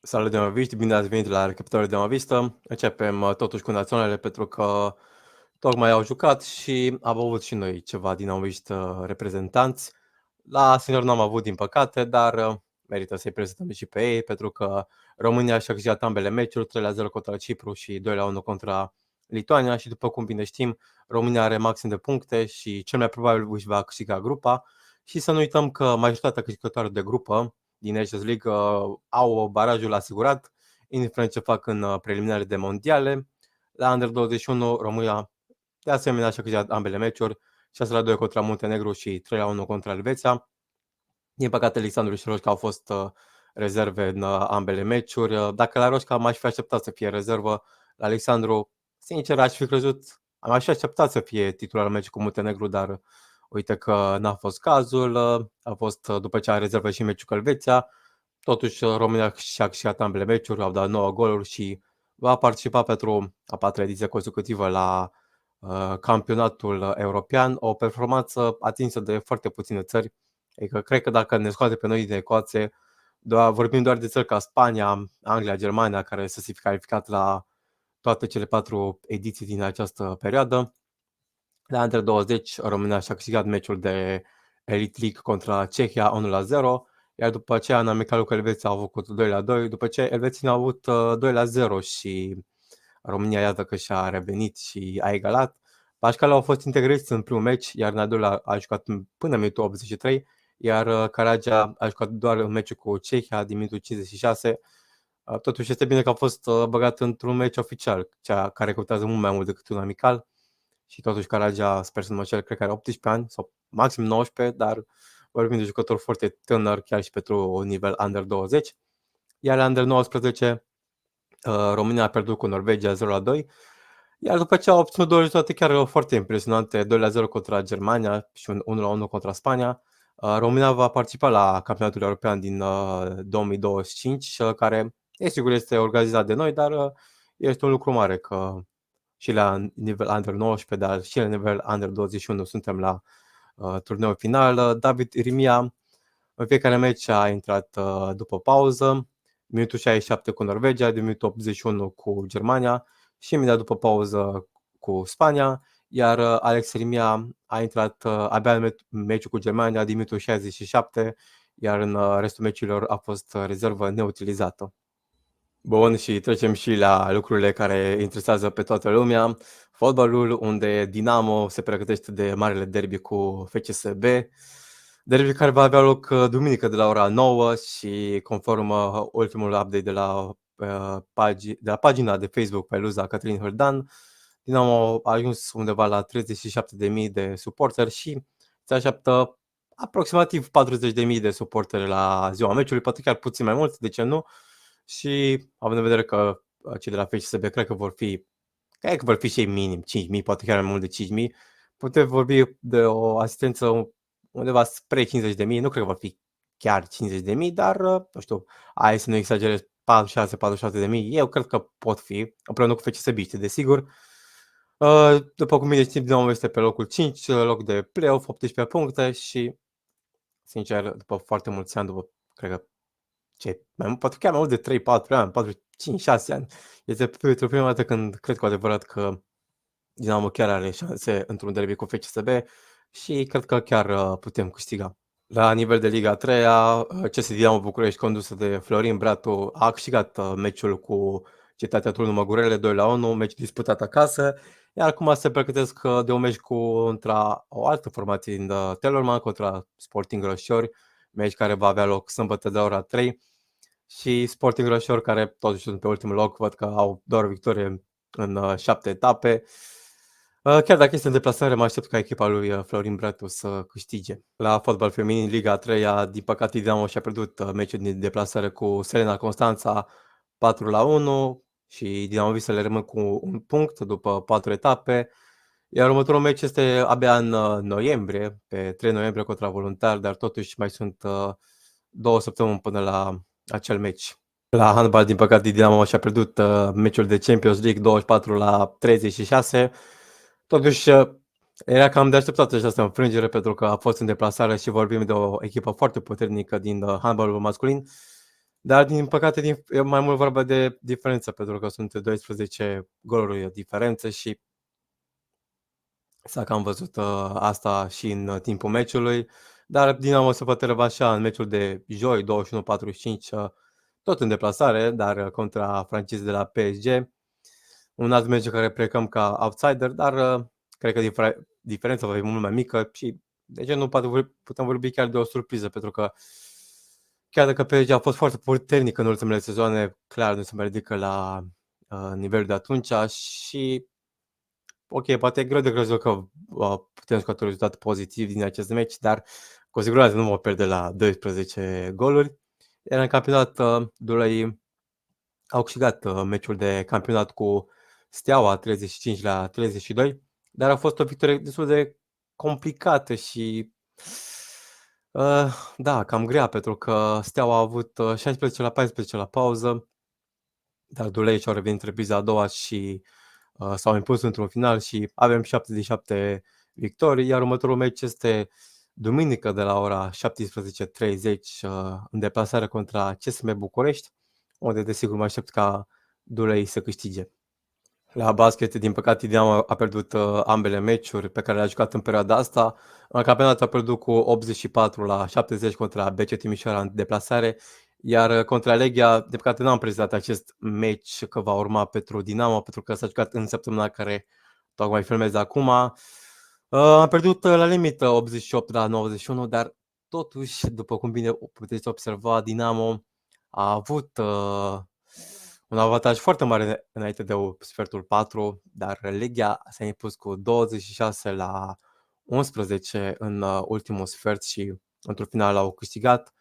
Salut dinamoviști, bine ați venit la recapitularea dinamovistă. Începem totuși cu naționalele pentru că tocmai au jucat și am avut și noi ceva dinamoviști reprezentanți. La senior n-am avut din păcate, dar merită să-i prezentăm și pe ei pentru că România și-a câștigat ambele meciuri, 3-0 contra Cipru și 2-1 contra Lituania și după cum bine știm, România are maxim de puncte și cel mai probabil își va câștiga grupa și să nu uităm că majoritatea câștigătoare de grupă din Nations League au barajul asigurat, indiferent ce fac în preliminare de mondiale. La Under 21, România de asemenea și-a câștigat ambele meciuri, 6-2 contra Muntenegru și 3-1 contra Elveția. Din păcate, Alexandru și Roșca au fost rezerve în ambele meciuri. Dacă la Roșca m-aș fi așteptat să fie rezervă, la Alexandru, sincer, aș fi crezut, am fi așteptat să fie titular în meciul cu Muntenegru, dar uite că n-a fost cazul. A fost după ce a rezervat și meciul cu Elveția. Totuși, România și-a câștigat ambele meciuri, au dat 9 goluri și va participa pentru a patra ediție consecutivă la campionatul european, o performanță atinsă de foarte puține țări. Adică cred că dacă ne scoate pe noi din ecuație, vorbim doar de țări ca Spania, Anglia, Germania, care să se fi calificat la toate cele 4 ediții din această perioadă. La Under 20, România și-a câștigat meciul de Elite League contra Cehia 1-0, iar după aceea în amicalul cu Elveția au făcut 2-2, după ce Elveția au avut 2-0 și România iată că și-a revenit și a egalat. Pașcal au fost integrați în primul meci, iar în al doilea a jucat până în minutul 83, iar Caragea a jucat doar în meciul cu Cehia din minutul 56. Totuși este bine că a fost băgat într-un meci oficial, cea care contează mult mai mult decât un amical. Și totuși Caragea, sper să nu mă înșel, cred că are 18 ani sau maxim 19, dar vorbim de jucător foarte tânăr, chiar și pentru un nivel Under 20. Iar la Under 19, România a pierdut cu Norvegia 0-2, iar după ce a obținut două rezultate chiar foarte impresionante, 2-0 contra Germania și 1-1 contra Spania, România va participa la campionatul european din 2025, care, sigur, este organizat de noi, dar este un lucru mare că și la nivel Under 19, dar și la nivel Under 21 suntem la turneul final. David Rimia în fiecare meci a intrat după pauză, minutul 67 cu Norvegia, de minutul 81 cu Germania și imediat după pauză cu Spania, iar Alex Rimia a intrat abia în meciul cu Germania din minutul 67, iar în restul meciurilor a fost rezervă neutilizată. Bun, și trecem și la lucrurile care interesează pe toată lumea. Fotbalul, unde Dinamo se pregătește de marele derby cu FCSB. Derby care va avea loc duminică de la ora 9 și conform ultimul update de la pagina de Facebook pe Luza Cătălin Hârdan, Dinamo a ajuns undeva la 37.000 de suporteri și se așteaptă aproximativ 40.000 de suporteri la ziua meciului, poate chiar puțin mai mult, de ce nu? Și având în vedere că cei de la FCSB cred că vor fi și ei minim 5.000, poate chiar mai mult de 5.000, putem vorbi de o asistență undeva spre 50.000, nu cred că vor fi chiar 50.000, dar nu știu, hai să nu exagerez, 46.000, eu cred că pot fi, împreună cu FCSB, desigur. După cum bine știm, Dinamo este pe locul 5, loc de play-off, 18 puncte și, sincer, după foarte mulți ani, cred că poate chiar mai mult de 3-4 ani, 4, 5, 6 ani. Este pentru prima dată când cred cu adevărat că Dinamo chiar are șanse într-un derby cu FCSB și cred că chiar putem câștiga. La nivel de Liga 3-a, CS Dinamo București, condusă de Florin Bratu, a câștigat meciul cu Cetatea Turnul Măgurele 2-1, meci disputat acasă, iar acum se pregătesc de un meci contra o altă formație din Telorman, contra Sporting Rășori, meci care va avea loc sâmbătă de ora 3 și Sporting Rășori, care totuși sunt pe ultimul loc, văd că au doar o victorie în 7 etape. Chiar dacă este în deplasare, mă aștept ca echipa lui Florin Bratu să câștige. La fotbal feminin, Liga 3-a, din păcate Dinamo și-a pierdut meciul de deplasare cu Serena Constanța 4-1 și Dinamovisele rămân cu un punct după 4 etape. Iar următorul meci este abia în noiembrie, pe 3 noiembrie contra Voluntari, dar totuși mai sunt 2 săptămâni până la acel meci. La handbal, din păcate, Dinamo și-a pierdut meciul de Champions League 24-36. Totuși, era cam de așteptat această înfrângere pentru că a fost în deplasare și vorbim de o echipă foarte puternică din handbalul masculin. Dar din păcate e mai mult vorba de diferență, pentru că sunt 12 goluri diferență și s-a cam văzut, asta și în timpul meciului, dar Dinamo se poate revanșa în meciul de joi, 21:45, tot în deplasare, dar contra francezii de la PSG. Un alt meci în care plecăm ca outsider, dar cred că diferența va fi mult mai mică și de ce nu putem vorbi chiar de o surpriză, pentru că chiar dacă PSG a fost foarte puternic în ultimele sezoane, clar nu se mai ridică la nivelul de atunci și ok, poate e greu de crezut că putem scoate un rezultat pozitiv din acest meci, dar cu siguranță nu vom pierde la 12 goluri. Iar în campionat, Dulei au câștigat meciul de campionat cu Steaua 35-32, dar a fost o victorie destul de complicată și da, cam grea, pentru că Steaua a avut 16-14 la pauză, dar Dulei și-au revenit repriza a doua și s-au impus într-un final și avem 77 victorii, iar următorul meci este duminică de la ora 17:30 în deplasare contra CSM București, unde desigur mă aștept ca Dulei să câștige. La basket, din păcate, Dinamo a pierdut ambele meciuri pe care le-a jucat în perioada asta. În campionat a pierdut cu 84-70 contra BC Timișoara în deplasare, iar contra Legia, de păcate n-am prezentat acest meci că va urma pentru Dinamo, pentru că s-a jucat în săptămâna care tocmai filmez acum. Am pierdut la limită 88-91, dar totuși, după cum bine puteți observa, Dinamo a avut un avantaj foarte mare înainte de sfertul 4, dar Legia s-a impus cu 26-11 în ultimul sfert și într-un final au câștigat.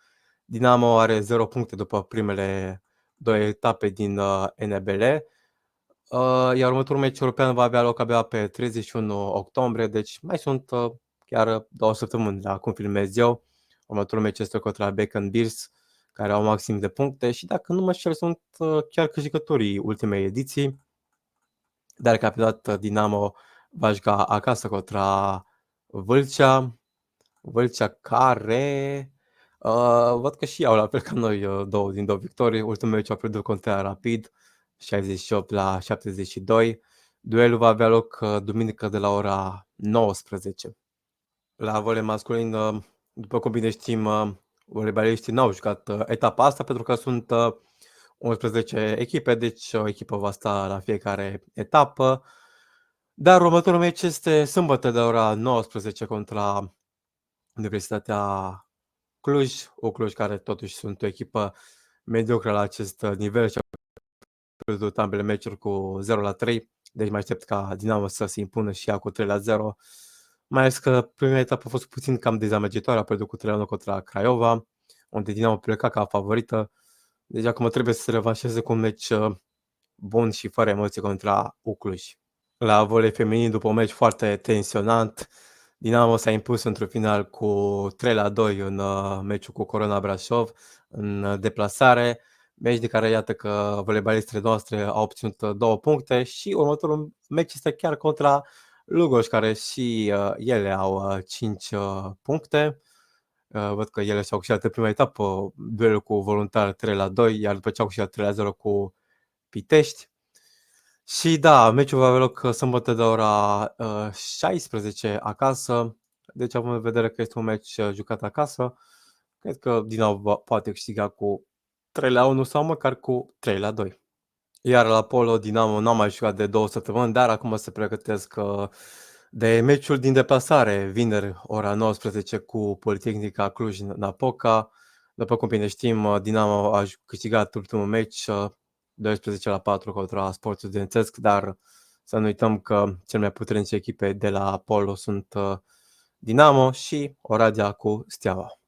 Dinamo are 0 puncte după primele 2 etape din NBL, iar următorul meci european va avea loc abia pe 31 octombrie, deci mai sunt chiar 2 săptămâni la cum filmez eu. Următorul meci este contra Beacon Bears, care au maxim de puncte și dacă nu mă știu, sunt chiar câștigătorii ultimei ediții. Dar campionat Dinamo va juca acasă contra Vâlcea care văd că și au la fel ca noi 2 din 2 victorii. Ultimul meci au pierdut contra Rapid 68-72. Duelul va avea loc duminică de la ora 19. La volei masculin, după cum bine știm, voleibaliștii n-au jucat etapa asta pentru că sunt 11 echipe, deci o echipă va sta la fiecare etapă. Dar următorul meci este sâmbătă de ora 19 contra Universitatea Cluj, Cluj care totuși sunt o echipă mediocră la acest nivel și a pierdut ambele meciuri cu 0-3, deci mă aștept ca Dinamo să se impună și ea cu 3-0. Mai ales că prima etapă a fost puțin cam dezamăgitoare, a pierdut cu 3-1 contra Craiova, unde Dinamo pleca ca favorită. Deci acum trebuie să se revanșeze cu un meci bun și fără emoții contra Cluj. La volei feminin, după un meci foarte tensionant, Dinamo s-a impus într-un final cu 3-2 în meciul cu Corona Brașov, în deplasare, meci de care iată că voleibalistele noastre au obținut 2 puncte și următorul meci este chiar contra Lugoj, care și ele au 5 puncte. Văd că ele și-au câștigat în prima etapă duelul cu Voluntar 3-2, iar după ce au câștigat 3-0 cu Pitești. Și da, meciul va avea loc sâmbătă de ora 16 acasă, deci având în vedere că este un meci jucat acasă, cred că Dinamo poate câștiga cu 3-1 sau măcar cu 3-2. Iar la Polo, Dinamo n-a mai jucat de 2 săptămâni, dar acum se pregătesc de meciul din deplasare, vineri, ora 19 cu Politehnica Cluj-Napoca. După cum bine știm, Dinamo a câștigat ultimul meci 12-4 contra Sport Studențesc, dar să nu uităm că cele mai puternice echipe de la Polo sunt Dinamo și Oradea cu Steaua.